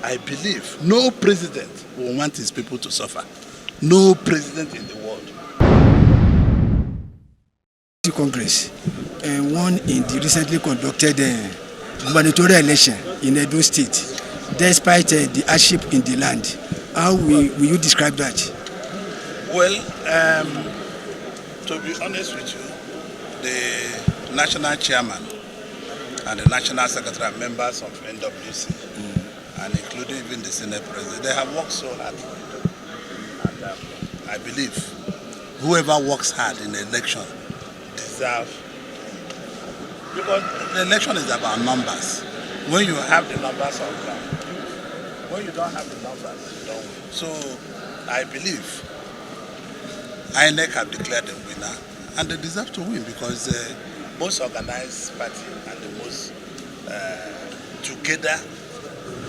I believe no president will want his people to suffer. No president in the world. Congress won in the recently conducted gubernatorial election in Edo State, despite the hardship in the land. How will you describe that? Well, to be honest with you, the national chairman and the national secretary and members of NWC, and including even the Senate president, they have worked so hard. And I believe whoever works hard in the election deserve, because the election is about numbers. When you have the numbers on ground, when you don't have the numbers, you don't win. So I believe INEC have declared a winner, and they deserve to win because the most organized party and the most together,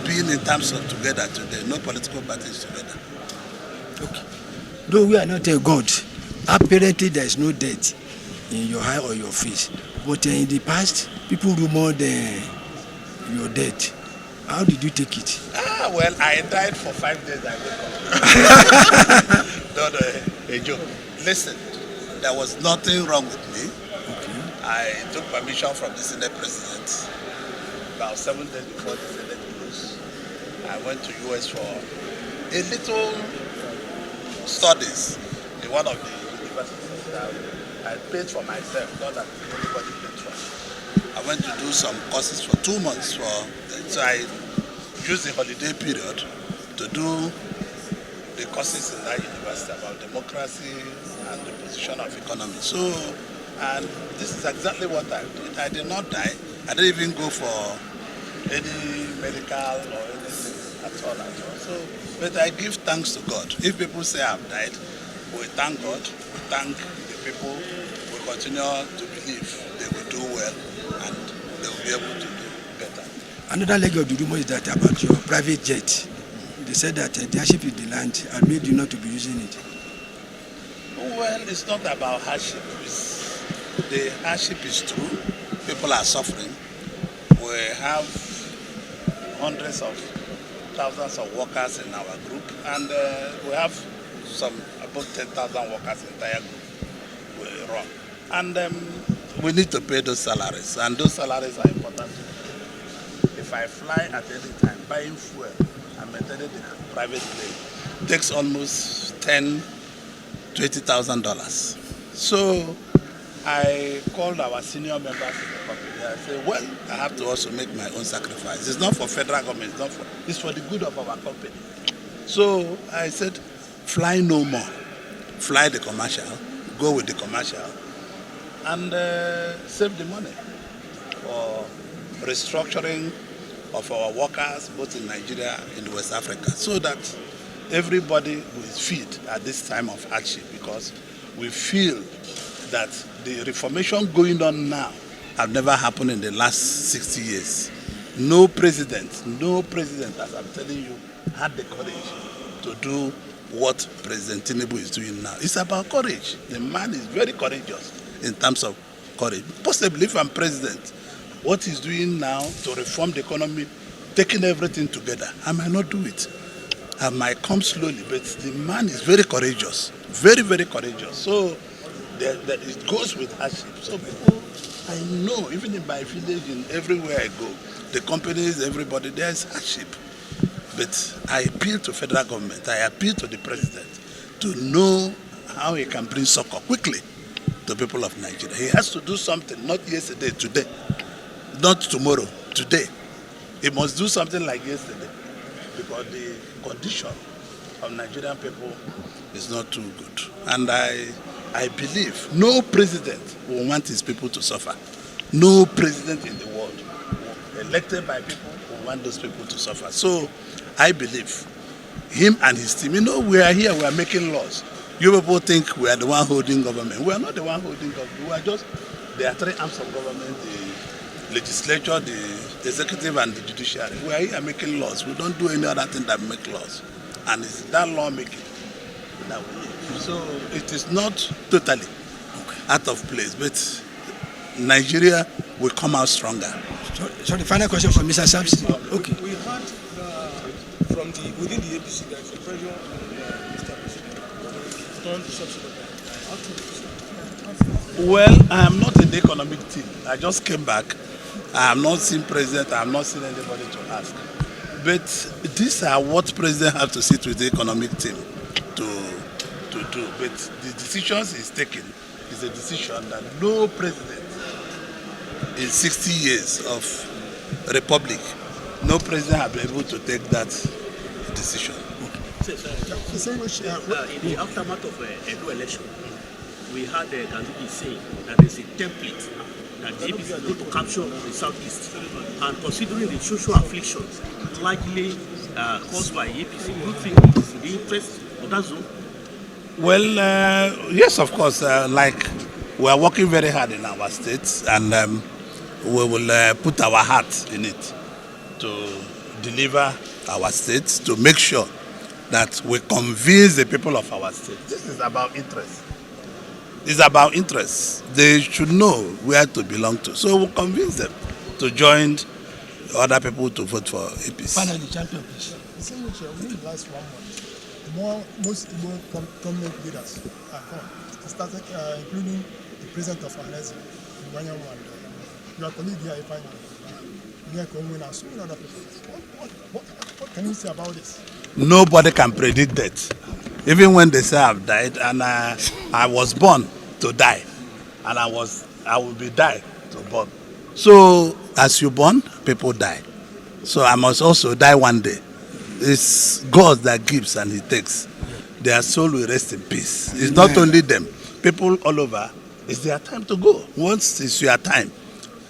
being in terms of together today, no political parties together. Okay. Though we are not a god, apparently there is no death in your eye or your face. But in the past, people rumored your death. How did you take it? Well, I died for 5 days. I woke up. No, a joke. Listen, there was nothing wrong with me. Okay. I took permission from the Senate president about 7 days before the Senate closed. I went to US for a little studies in one of the universities that I paid for myself, not that anybody paid for. I went to do some courses for 2 months. So I used the holiday period to do the courses in that university about democracy and the position of economy. So, and this is exactly what I did. I did not die. I didn't even go for any medical or anything at all. So, but I give thanks to God. If people say I've died, we thank God, we thank the people, we continue to believe they will do well and they will be able to do better. Another leg of the rumor is that about your private jet. They said that the hardship in the land had made you not to be using it. Well, it's not about hardship. The hardship is true. People are suffering. We have hundreds of thousands of workers in our group, and we have about 10,000 workers in the entire group we run. And we need to pay those salaries, and those salaries are important. If I fly at any time, buying fuel and maintaining the private plane takes almost $20,000. So I called our senior members in the company. I said, well, I have to also make my own sacrifice. It's not for federal government, it's for the good of our company. So I said, fly no more. Fly the commercial, go with the commercial, and save the money for restructuring of our workers, both in Nigeria and West Africa, so that everybody will feed at this time of hardship, because we feel that the reformation going on now have never happened in the last 60 years. No president, as I'm telling you, had the courage to do what President Tinubu is doing now. It's about courage. The man is very courageous in terms of courage. Possibly if I'm president, what he's doing now to reform the economy, taking everything together, I might not do it. I might come slowly, but the man is very courageous, very, very courageous. So it goes with hardship. So people, I know, even in my village, in everywhere I go, the companies, everybody, there is hardship. But I appeal to federal government, I appeal to the president to know how he can bring succor quickly to people of Nigeria. He has to do something, not yesterday, today, not tomorrow, today. He must do something like yesterday, because the condition of Nigerian people is not too good. And I believe no president will want his people to suffer. No president in the world elected by people will want those people to suffer. So I believe him and his team, we are here, we are making laws. You people think we are the one holding government. We are not the one holding government. We are just, there are three arms of government, the legislature, the executive, and the judiciary. We are here making laws. We don't do any other thing than make laws. And it's that lawmaking that we need. So it is not totally out of place, but Nigeria will come out stronger. So the final question for Mr. Sampson. Okay. We heard within the APC, there is a pressure on Mr. President to turn the subsidy back. How to Well, I am not in the economic team. I just came back. I have not seen president. I have not seen anybody to ask. But these are what president has to sit with the economic team to do. But the decisions he's taking is a decision that no president in 60 years of republic, no president has been able to take that decision. In the aftermath of Edo election, we had Gandhi saying that there's a template that the APC is going to capture the southeast, and considering the social afflictions likely caused by APC, do you think it is in the interest of that zone? Well, yes, of course. Like we are working very hard in our states, and we will put our heart in it to deliver our states, to make sure that we convince the people of our state. This is about interest. It's about interest. They should know where to belong to. So we'll convince them to join other people to vote for APC. Finally, champion, please. Within the last 1 month, most Igbo prominent leaders are gone. It started including the president of Anezi, your colleague here, and so many other people. What can you say about this? Nobody can predict that. Even when they say I've died, and I was born to die, and I will be die to born. So as you born, people die. So I must also die one day. It's God that gives and He takes. Their soul will rest in peace. It's not only them. People all over, it's their time to go. Once it's your time,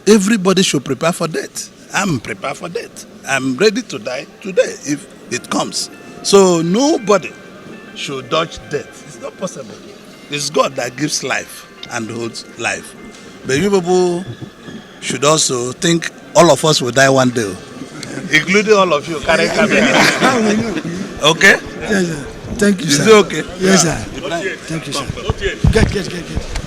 everybody should prepare for death. I'm prepared for death. I'm ready to die today if it comes. So nobody should dodge death. It's not possible. It's God that gives life and holds life. But you people should also think all of us will die one day, including all of you. Okay? Yes, sir. Thank you, sir. Is it okay? Yes, sir. Thank you, sir. Get.